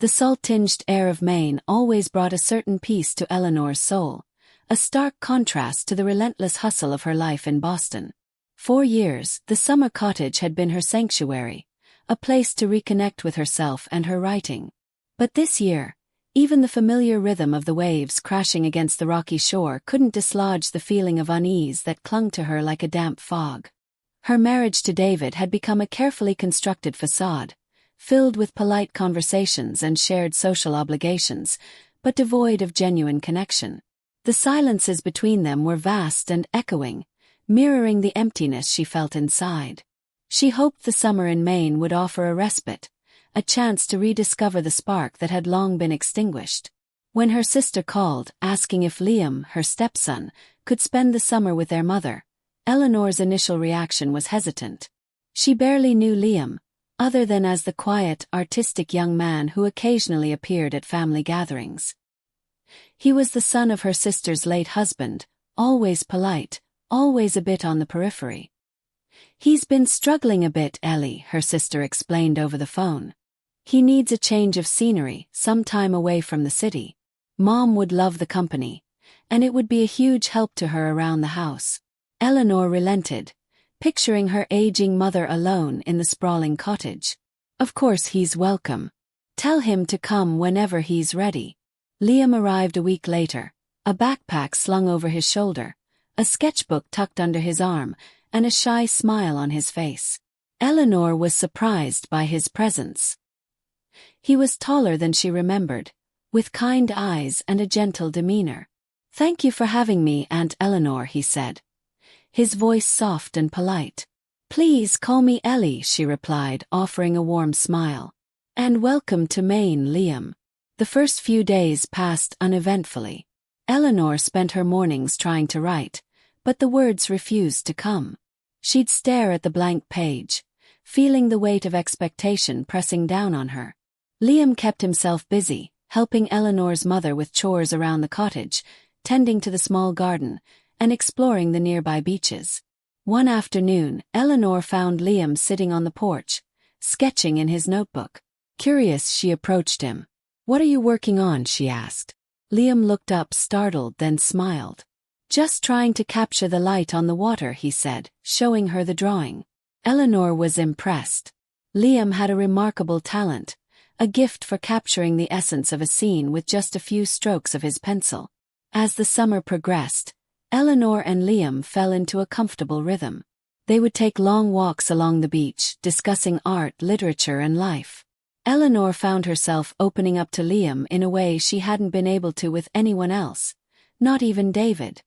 The salt-tinged air of Maine always brought a certain peace to Eleanor's soul, a stark contrast to the relentless hustle of her life in Boston. 4 years, the summer cottage had been her sanctuary, a place to reconnect with herself and her writing. But this year, even the familiar rhythm of the waves crashing against the rocky shore couldn't dislodge the feeling of unease that clung to her like a damp fog. Her marriage to David had become a carefully constructed facade, filled with polite conversations and shared social obligations, but devoid of genuine connection. The silences between them were vast and echoing, mirroring the emptiness she felt inside. She hoped the summer in Maine would offer a respite, a chance to rediscover the spark that had long been extinguished. When her sister called, asking if Liam, her stepson, could spend the summer with their mother, Eleanor's initial reaction was hesitant. She barely knew Liam, other than as the quiet, artistic young man who occasionally appeared at family gatherings. He was the son of her sister's late husband, always polite, always a bit on the periphery. "He's been struggling a bit, Ellie," her sister explained over the phone. "He needs a change of scenery, some time away from the city. Mom would love the company, and it would be a huge help to her around the house." Eleanor relented, picturing her aging mother alone in the sprawling cottage. "Of course he's welcome. Tell him to come whenever he's ready." Liam arrived a week later, a backpack slung over his shoulder, a sketchbook tucked under his arm, and a shy smile on his face. Eleanor was surprised by his presence. He was taller than she remembered, with kind eyes and a gentle demeanor. "Thank you for having me, Aunt Eleanor," he said, his voice soft and polite. "Please call me Ellie," she replied, offering a warm smile. "And welcome to Maine, Liam." The first few days passed uneventfully. Eleanor spent her mornings trying to write, but the words refused to come. She'd stare at the blank page, feeling the weight of expectation pressing down on her. Liam kept himself busy, helping Eleanor's mother with chores around the cottage, tending to the small garden, and exploring the nearby beaches. One afternoon, Eleanor found Liam sitting on the porch, sketching in his notebook. Curious, she approached him. "What are you working on?" she asked. Liam looked up, startled, then smiled. "Just trying to capture the light on the water," he said, showing her the drawing. Eleanor was impressed. Liam had a remarkable talent, a gift for capturing the essence of a scene with just a few strokes of his pencil. As the summer progressed, Eleanor and Liam fell into a comfortable rhythm. They would take long walks along the beach, discussing art, literature, and life. Eleanor found herself opening up to Liam in a way she hadn't been able to with anyone else, not even David.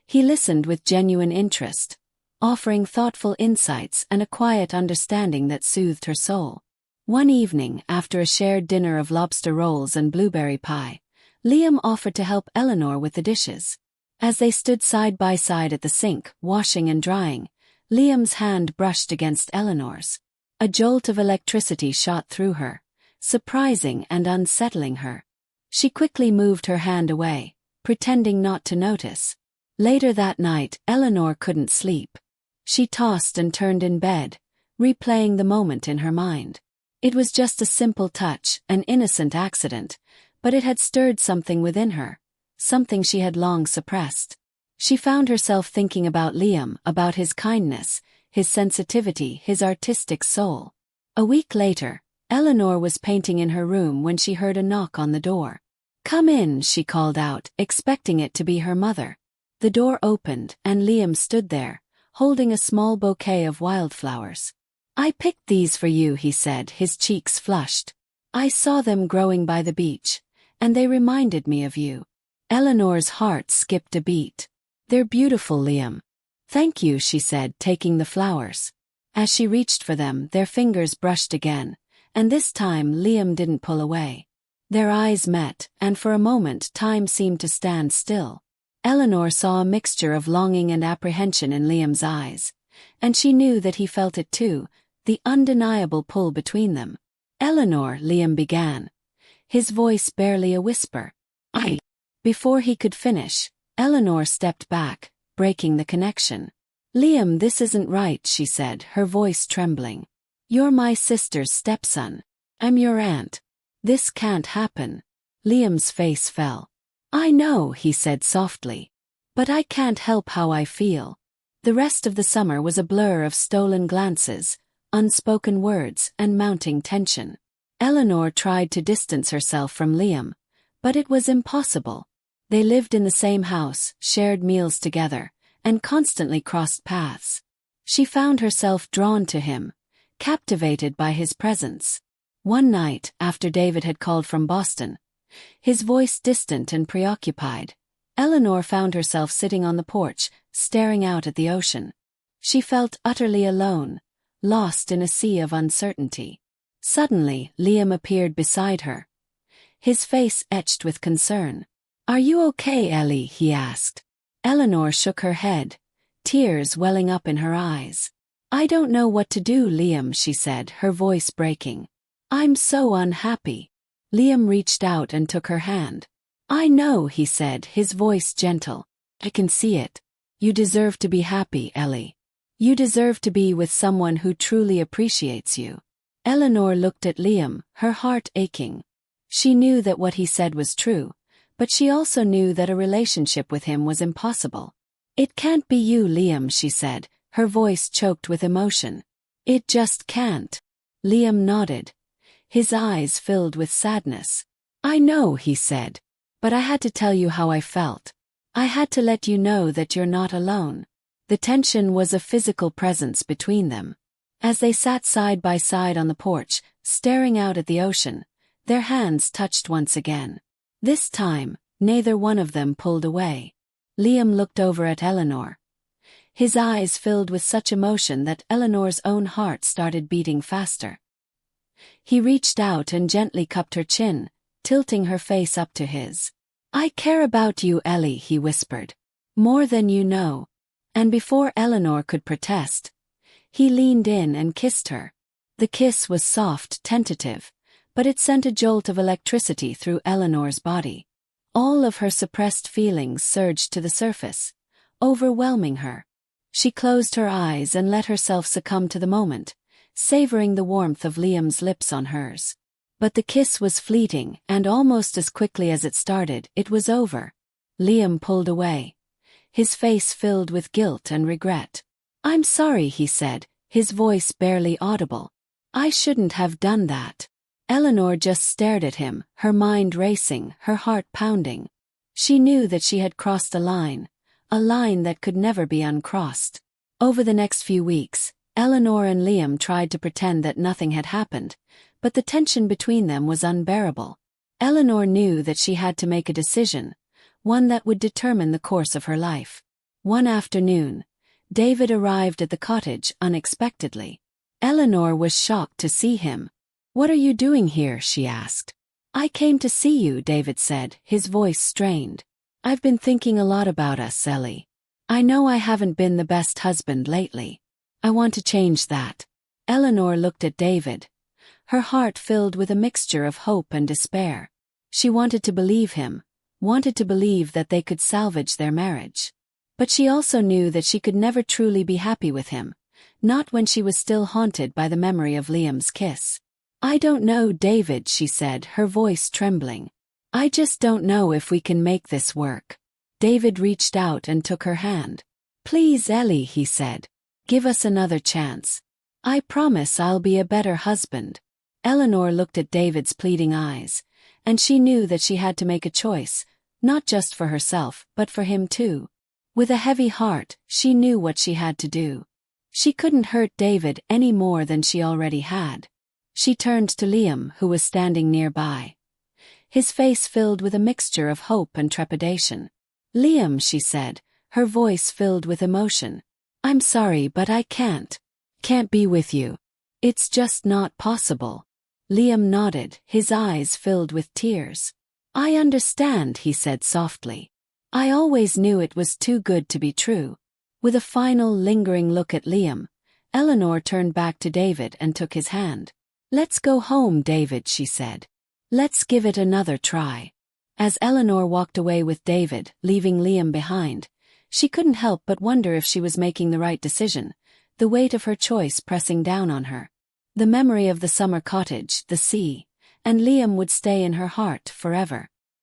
He listened with genuine interest, offering thoughtful insights and a quiet understanding that soothed her soul. One evening, after a shared dinner of lobster rolls and blueberry pie, Liam offered to help Eleanor with the dishes. As they stood side by side at the sink, washing and drying, Liam's hand brushed against Eleanor's. A jolt of electricity shot through her, surprising and unsettling her. She quickly moved her hand away, pretending not to notice. Later that night, Eleanor couldn't sleep. She tossed and turned in bed, replaying the moment in her mind. It was just a simple touch, an innocent accident, but it had stirred something within her, something she had long suppressed. She found herself thinking about Liam, about his kindness, his sensitivity, his artistic soul. A week later, Eleanor was painting in her room when she heard a knock on the door. "Come in," she called out, expecting it to be her mother. The door opened, and Liam stood there, holding a small bouquet of wildflowers. "I picked these for you," he said, his cheeks flushed. "I saw them growing by the beach, and they reminded me of you." Eleanor's heart skipped a beat. "They're beautiful, Liam." "Thank you," she said, taking the flowers. As she reached for them, their fingers brushed again, and this time Liam didn't pull away. Their eyes met, and for a moment time seemed to stand still. Eleanor saw a mixture of longing and apprehension in Liam's eyes, and she knew that he felt it too, the undeniable pull between them. "Eleanor," Liam began, his voice barely a whisper. Before he could finish, Eleanor stepped back, breaking the connection. "Liam, this isn't right," she said, her voice trembling. "You're my sister's stepson. I'm your aunt." This can't happen. Liam's face fell. I know, he said softly. But I can't help how I feel. The rest of the summer was a blur of stolen glances, unspoken words, and mounting tension. Eleanor tried to distance herself from Liam, but it was impossible. They lived in the same house, shared meals together, and constantly crossed paths. She found herself drawn to him, captivated by his presence. One night, after David had called from Boston, his voice distant and preoccupied, Eleanor found herself sitting on the porch, staring out at the ocean. She felt utterly alone, lost in a sea of uncertainty. Suddenly, Liam appeared beside her, his face etched with concern. Are you okay, Ellie? He asked. Eleanor shook her head, tears welling up in her eyes. I don't know what to do, Liam, she said, her voice breaking. I'm so unhappy. Liam reached out and took her hand. I know, he said, his voice gentle. I can see it. You deserve to be happy, Ellie. You deserve to be with someone who truly appreciates you. Eleanor looked at Liam, her heart aching. She knew that what he said was true, but she also knew that a relationship with him was impossible. It can't be you, Liam, she said, her voice choked with emotion. It just can't. Liam nodded, his eyes filled with sadness. I know, he said, but I had to tell you how I felt. I had to let you know that you're not alone. The tension was a physical presence between them. As they sat side by side on the porch, staring out at the ocean, their hands touched once again. This time, neither one of them pulled away. Liam looked over at Eleanor, his eyes filled with such emotion that Eleanor's own heart started beating faster. He reached out and gently cupped her chin, tilting her face up to his. I care about you, Ellie, he whispered. More than you know. And before Eleanor could protest, he leaned in and kissed her. The kiss was soft, tentative, but it sent a jolt of electricity through Eleanor's body. All of her suppressed feelings surged to the surface, overwhelming her. She closed her eyes and let herself succumb to the moment, savoring the warmth of Liam's lips on hers. But the kiss was fleeting, and almost as quickly as it started, it was over. Liam pulled away, his face filled with guilt and regret. I'm sorry, he said, his voice barely audible. I shouldn't have done that. Eleanor just stared at him, her mind racing, her heart pounding. She knew that she had crossed a line that could never be uncrossed. Over the next few weeks, Eleanor and Liam tried to pretend that nothing had happened, but the tension between them was unbearable. Eleanor knew that she had to make a decision, one that would determine the course of her life. One afternoon, David arrived at the cottage unexpectedly. Eleanor was shocked to see him. What are you doing here? She asked. I came to see you, David said, his voice strained. I've been thinking a lot about us, Ellie. I know I haven't been the best husband lately. I want to change that. Eleanor looked at David, her heart filled with a mixture of hope and despair. She wanted to believe him, wanted to believe that they could salvage their marriage. But she also knew that she could never truly be happy with him, not when she was still haunted by the memory of Liam's kiss. I don't know, David, she said, her voice trembling. I just don't know if we can make this work. David reached out and took her hand. Please, Ellie, he said. Give us another chance. I promise I'll be a better husband. Eleanor looked at David's pleading eyes, and she knew that she had to make a choice, not just for herself, but for him too. With a heavy heart, she knew what she had to do. She couldn't hurt David any more than she already had. She turned to Liam, who was standing nearby, his face filled with a mixture of hope and trepidation. Liam, she said, her voice filled with emotion. I'm sorry, but I can't be with you. It's just not possible. Liam nodded, his eyes filled with tears. I understand, he said softly. I always knew it was too good to be true. With a final lingering look at Liam, Eleanor turned back to David and took his hand. Let's go home, David, she said. Let's give it another try. As Eleanor walked away with David, leaving Liam behind, she couldn't help but wonder if she was making the right decision, the weight of her choice pressing down on her. The memory of the summer cottage, the sea, and Liam would stay in her heart forever.